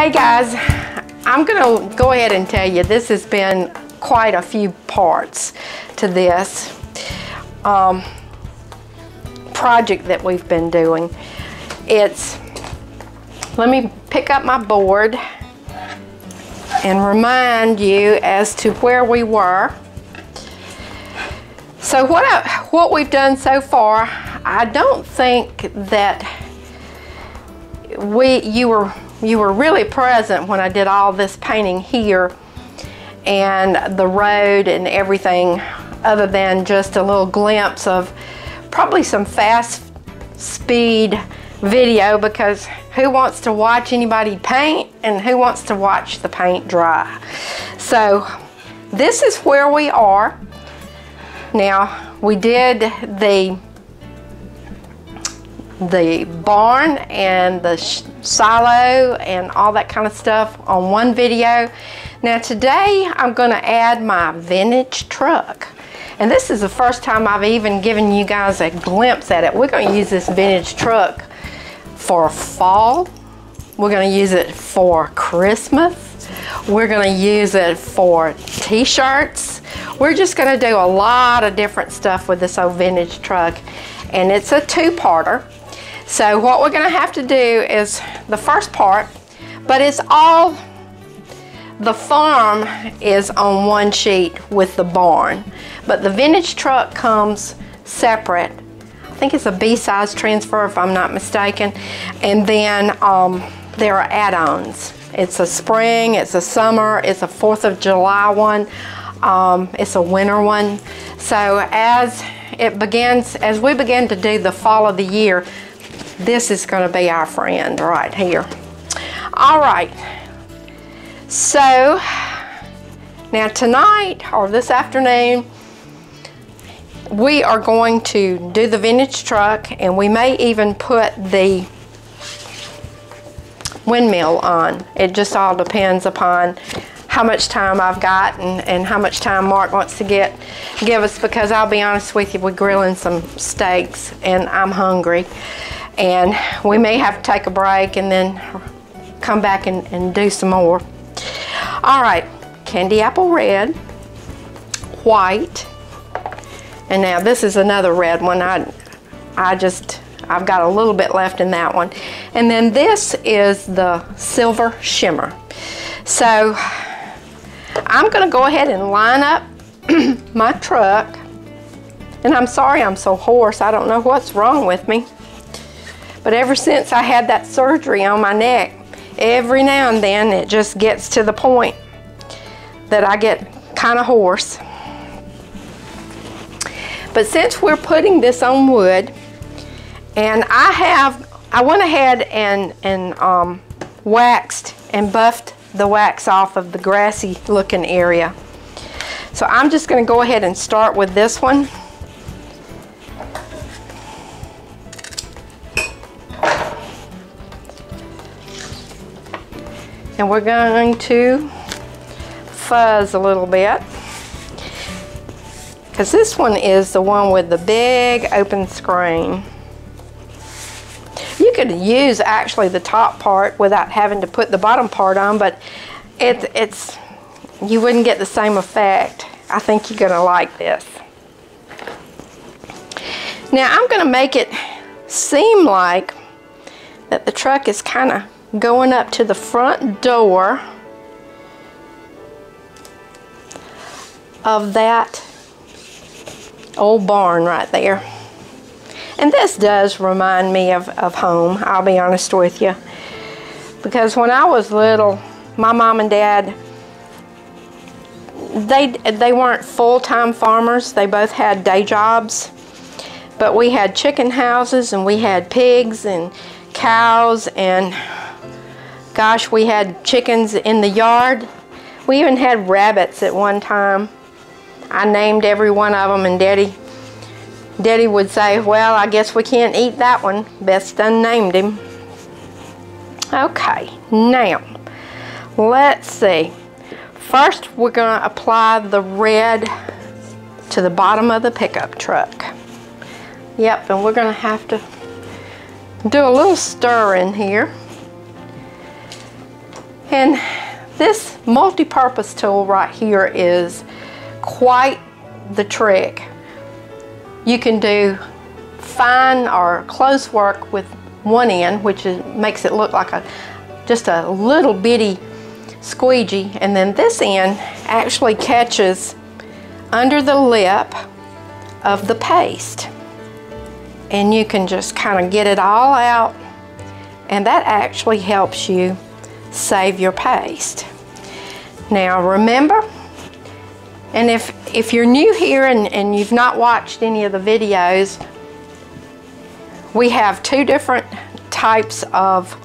Hey guys, I'm gonna go ahead and tell you this has been quite a few parts to this project that we've been doing. Let me pick up my board and remind you as to where we were. So what we've done so far, I don't think that you were really present when I did all this painting here and the road and everything, other than just a little glimpse of probably some fast speed video, because who wants to watch anybody paint and who wants to watch the paint dry? So this is where we are. Now we did the barn and the silo and all that kind of stuff on one video. Now today I'm going to add my vintage truck. And this is the first time I've even given you guys a glimpse at it. We're going to use this vintage truck for fall. We're going to use it for Christmas. We're going to use it for t-shirts. We're just going to do a lot of different stuff with this old vintage truck. And it's a two-parter. So what we're going to have to do is the first part, but it's all, the farm is on one sheet with the barn. But the vintage truck comes separate. I think it's a B-size transfer if I'm not mistaken. And then there are add-ons. It's a spring, it's a summer, it's a 4th of July one, it's a winter one. So as we begin to do the fall of the year, this is going to be our friend right here. All right. So now tonight or this afternoon, we are going to do the vintage truck, and we may even put the windmill on. It just all depends upon how much time I've got and how much time Mark wants to give us, because I'll be honest with you, we're grilling some steaks and I'm hungry, and we may have to take a break and then come back and do some more. All right, candy apple red, white, and now this is another red one. I've got a little bit left in that one. And then this is the silver shimmer. So I'm going to go ahead and line up my truck. And I'm sorry I'm so hoarse. I don't know what's wrong with me. But ever since I had that surgery on my neck, every now and then it just gets to the point that I get kind of hoarse. But since we're putting this on wood, and I went ahead and waxed and buffed the wax off of the grassy looking area. So I'm just going to go ahead and start with this one. And we're going to fuzz a little bit, because this one is the one with the big open screen. You could use actually the top part without having to put the bottom part on, but you wouldn't get the same effect. I think you're going to like this. Now I'm going to make it seem like that the truck is kind of going up to the front door of that old barn right there. And this does remind me of home, I'll be honest with you. Because when I was little, my mom and dad, they weren't full-time farmers. They both had day jobs. But we had chicken houses, and we had pigs and cows, and gosh, we had chickens in the yard. We even had rabbits at one time. I named every one of them, and Daddy would say, well, I guess we can't eat that one. Best unnamed him. Okay, now, let's see. First, we're going to apply the red to the bottom of the pickup truck. Yep, and we're going to have to do a little stir in here. And this multi-purpose tool right here is quite the trick. You can do fine or close work with one end, which makes it look like just a little bitty squeegee, and then this end actually catches under the lip of the paste, and you can just kind of get it all out, and that actually helps you save your paste. Now remember, and if you're new here and you've not watched any of the videos, we have two different types of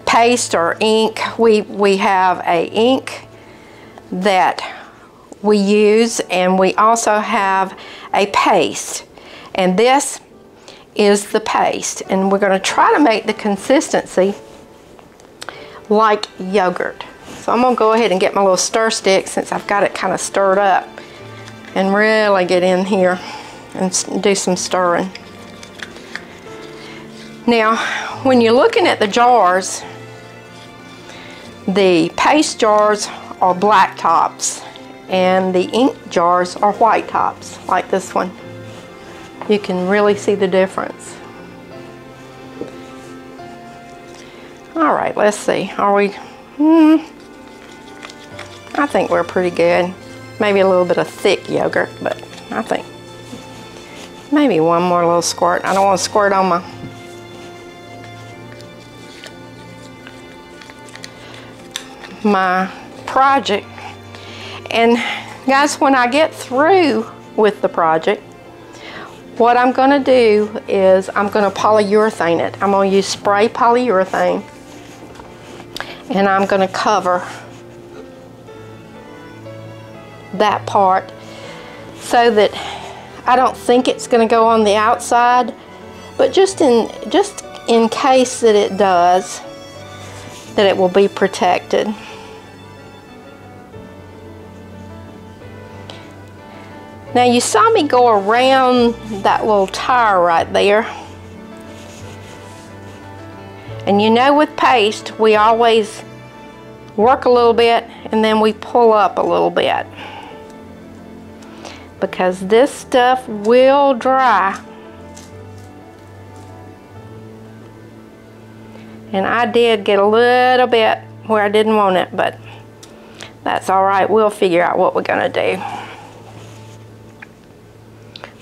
paste or ink. We have a ink that we use, and we also have a paste, and this is the paste, and we're going to try to make the consistency like yogurt. So I'm going to go ahead and get my little stir stick, since I've got it kind of stirred up, and really get in here and do some stirring. Now when you're looking at the jars, the paste jars are black tops and the ink jars are white tops, like this one. You can really see the difference. All right, let's see. Are we? I think we're pretty good. Maybe a little bit of thick yogurt, but I think maybe one more little squirt. I don't want to squirt on my project. And guys, when I get through with the project, what I'm going to do is I'm going to polyurethane it. I'm going to use spray polyurethane, and I'm going to cover that part so that I don't think it's going to go on the outside, but just in case that it does, that it will be protected. Now you saw me go around that little tire right there. And you know, with paste, we always work a little bit and then we pull up a little bit, because this stuff will dry. And I did get a little bit where I didn't want it, but that's all right. We'll figure out what we're gonna do.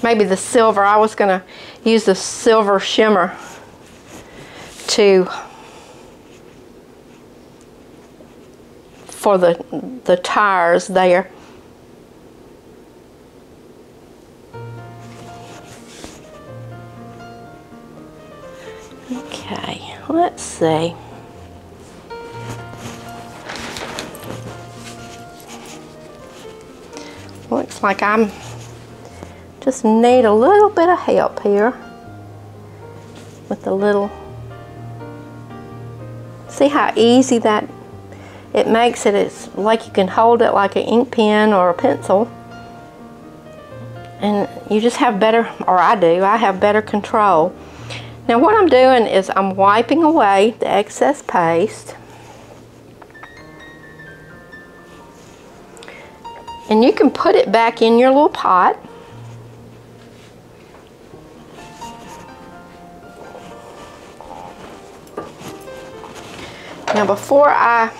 Maybe the silver, I was gonna use the silver shimmer for the tires there. Okay, let's see. Looks like I'm just need a little bit of help here with the little, see how easy that it makes it. It's like you can hold it like an ink pen or a pencil, and you just have better, or I do, I have better control. Now what I'm doing is I'm wiping away the excess paste, and you can put it back in your little pot. Now before I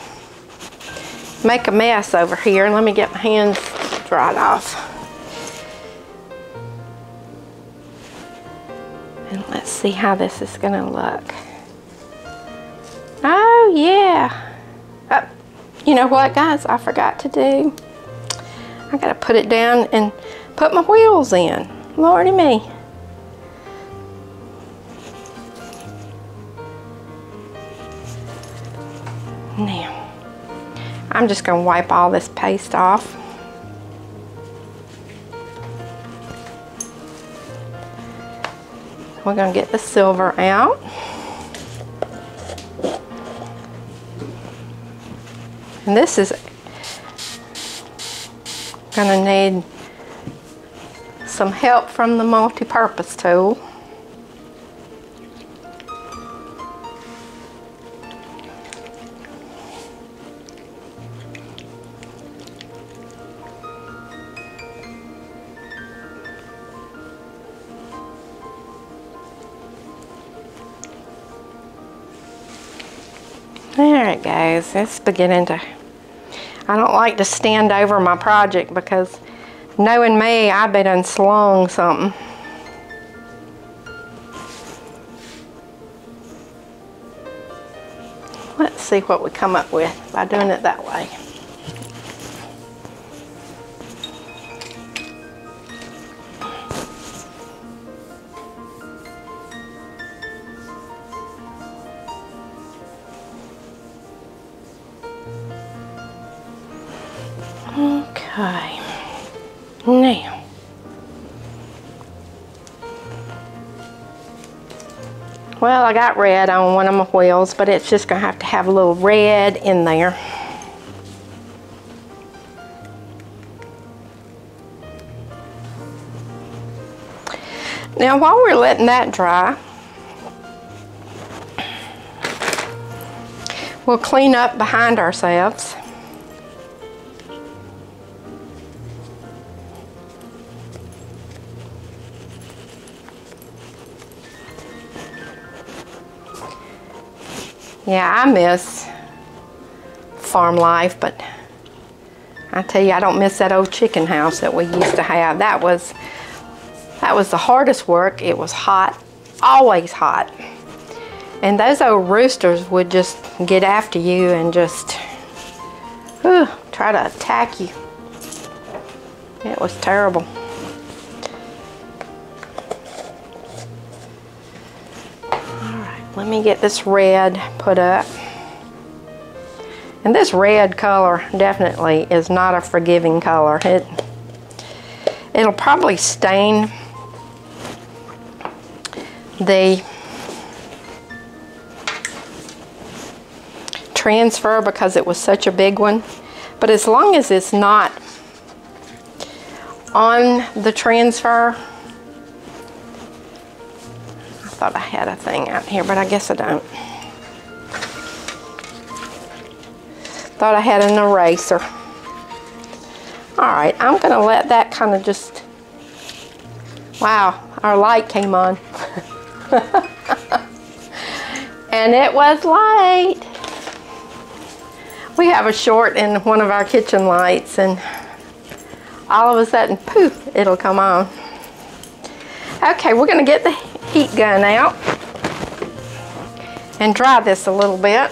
make a mess over here, let me get my hands dried off. And let's see how this is gonna look. Oh yeah. Oh, you know what guys, I forgot to do? I gotta put it down and put my wheels in. Lordy me. Now, I'm just going to wipe all this paste off. We're going to get the silver out. And this is going to need some help from the multi-purpose tool. There it goes. It's beginning to... I don't like to stand over my project because knowing me, I bet unslung something. Let's see what we come up with by doing it that way. Okay, now well, I got red on one of my wheels, but it's just gonna have to have a little red in there. Now while we're letting that dry, we'll clean up behind ourselves. Yeah, I miss farm life, but I tell you, I don't miss that old chicken house that we used to have. That was the hardest work. It was hot, always hot. And those old roosters would just get after you and just try to attack you. It was terrible. Let me get this red put up. And this red color definitely is not a forgiving color. It'll probably stain the transfer because it was such a big one. But as long as it's not on the transfer, I thought I had a thing out here, but I guess I don't. Thought I had an eraser. Alright, I'm going to let that kind of just... Wow, our light came on. And it was light. We have a short in one of our kitchen lights, and all of a sudden, poof, it'll come on. Okay, we're going to get the heat gun out and dry this a little bit.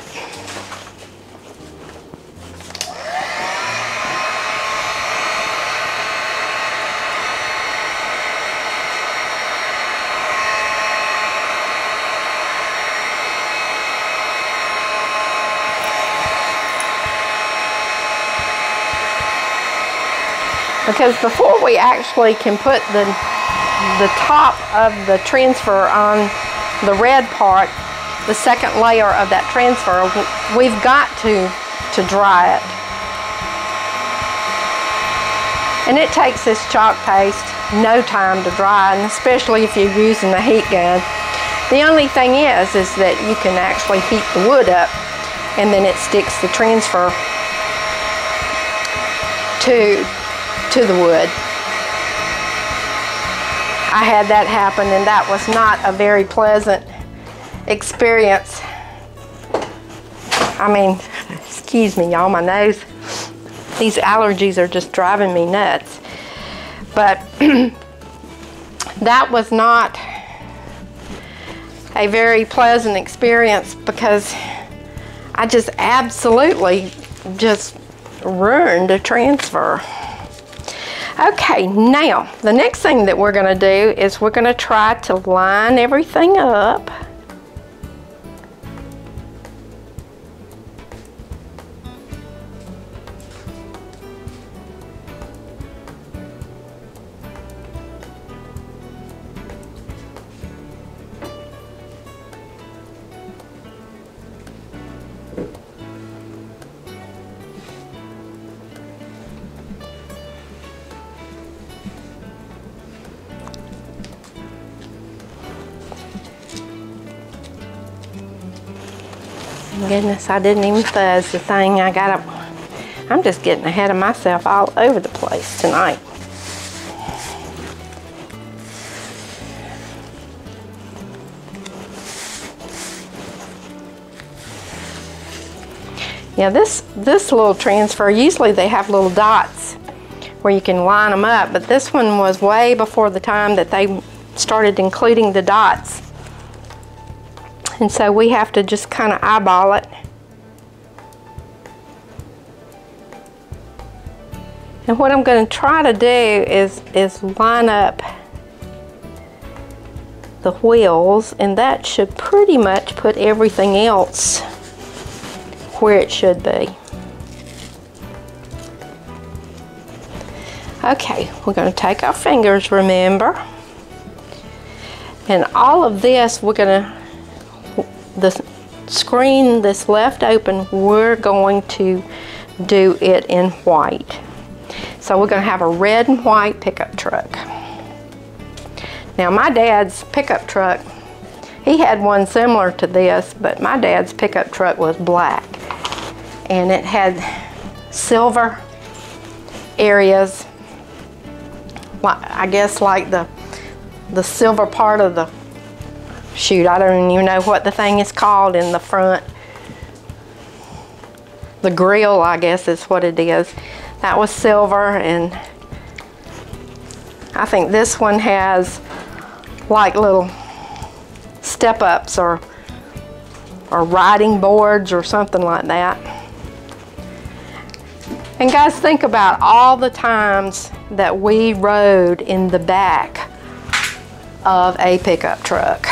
Because before we actually can put the top of the transfer on the red part, the second layer of that transfer, we've got to dry it. And it takes this chalk paste no time to dry, and especially if you're using the heat gun. The only thing is that you can actually heat the wood up, and then it sticks the transfer to the wood. I had that happen, and that was not a very pleasant experience. I mean, excuse me, y'all, my nose. These allergies are just driving me nuts. But that was not a very pleasant experience because I just absolutely just ruined a transfer. Okay, now the next thing that we're going to do is we're going to try to line everything up. Goodness, I didn't even fuzz the thing. I'm just getting ahead of myself all over the place tonight. Yeah, this little transfer, usually they have little dots where you can line them up, but this one was way before the time that they started including the dots. And so we have to just kind of eyeball it. And what I'm going to try to do is line up the wheels, and that should pretty much put everything else where it should be. Okay, we're going to take our fingers, remember, and all of this we're going to, the screen that's left open, we're going to do it in white. So we're going to have a red and white pickup truck. Now my dad's pickup truck, he had one similar to this, but my dad's pickup truck was black. And it had silver areas, I guess like the silver part of the, shoot, I don't even know what the thing is called in the front. The grill, I guess is what it is. That was silver, and I think this one has like little step-ups or riding boards or something like that. And guys, think about all the times that we rode in the back of a pickup truck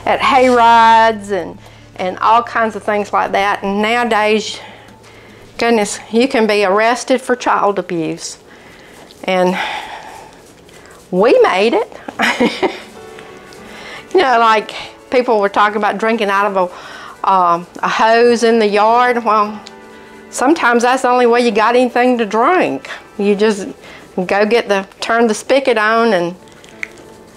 at hay rides and all kinds of things like that. And nowadays, goodness, you can be arrested for child abuse. And we made it. You know, like people were talking about drinking out of a hose in the yard. Well, sometimes that's the only way you got anything to drink. You just go turn the spigot on and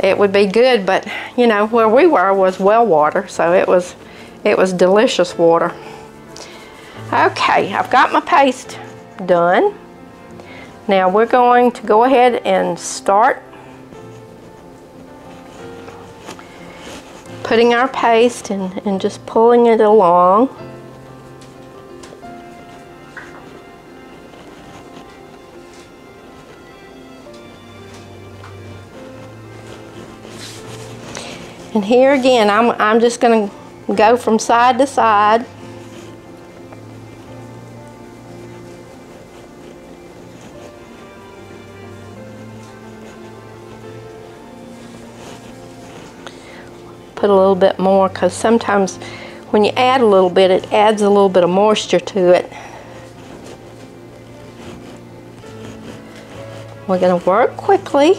it would be good. But you know, where we were was well water, so it was delicious water. Okay, I've got my paste done. Now we're going to go ahead and start putting our paste and just pulling it along. And here again, I'm just going to go from side to side. Put a little bit more, because sometimes when you add a little bit, it adds a little bit of moisture to it. We're going to work quickly.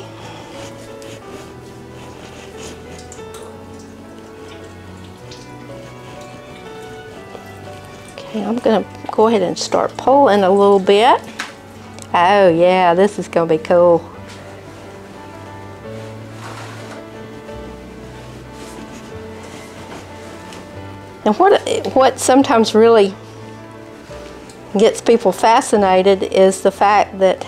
Okay, I'm going to go ahead and start pulling a little bit. Oh yeah, this is going to be cool. And what sometimes really gets people fascinated is the fact that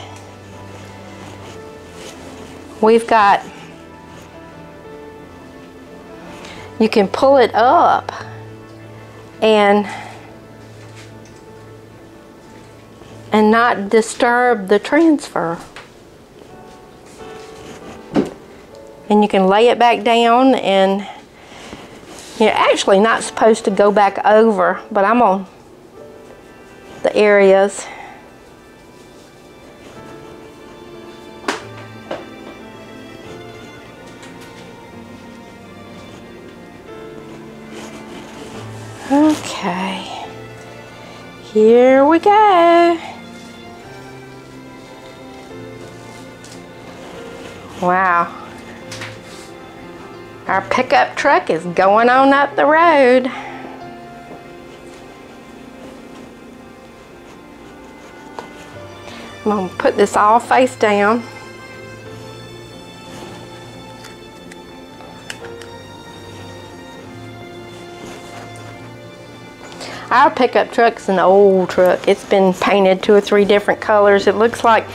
we've got, you can pull it up and not disturb the transfer. And you can lay it back down, and you're actually not supposed to go back over, but I'm on the areas. Okay, here we go. Wow. Our pickup truck is going on up the road. I'm going to put this all face down. Our pickup truck's an old truck. It's been painted 2 or 3 different colors. It looks like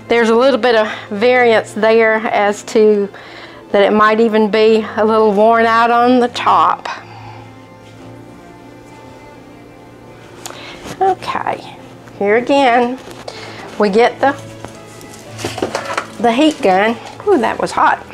there's a little bit of variance there as to that it might even be a little worn out on the top. Okay, here again, we get the heat gun. Ooh, that was hot.